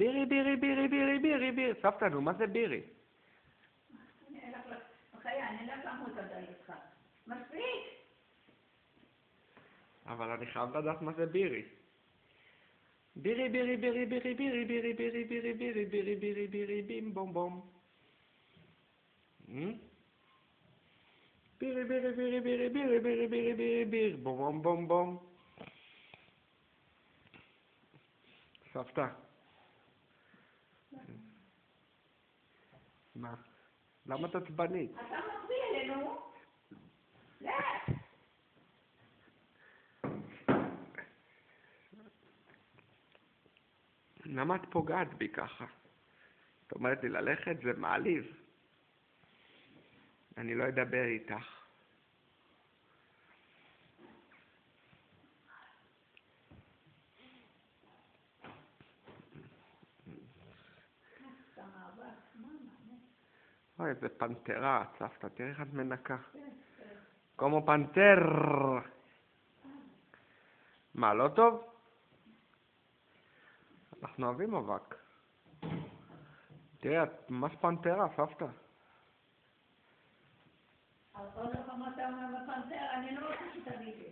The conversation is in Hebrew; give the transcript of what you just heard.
בירי, בירי, בירי, בירי, בירי, בירי. סבתא, נו, מה זה בירי? אני לא פעם אותה איתך. מספיק! אבל אני חייב לדעת מה זה בירי. בירי, בירי, בירי, בירי, בירי, בירי, בירי, בירי, בירי, בירי, בירי, בירי, בים, בום, בום. בירי, בירי, בירי, בירי, בירי, בירי, בירי, בירי, בירי, בום, בום, בום, בום. סבתא. מה? למה את עצבנית? אתה מפריע אלינו? לא! למה את פוגעת בי ככה? את אומרת לי ללכת? זה מעליב. אני לא אדבר איתך. אוי, איזה פנתרה, סבתא, תראי איך את מנקה. כמו פנתר. מה, לא טוב? אנחנו אוהבים אבק. תראי, את ממש פנתרה, סבתא. עוד פעם אתה אומר בפנתר, אני לא רוצה שתביא לי.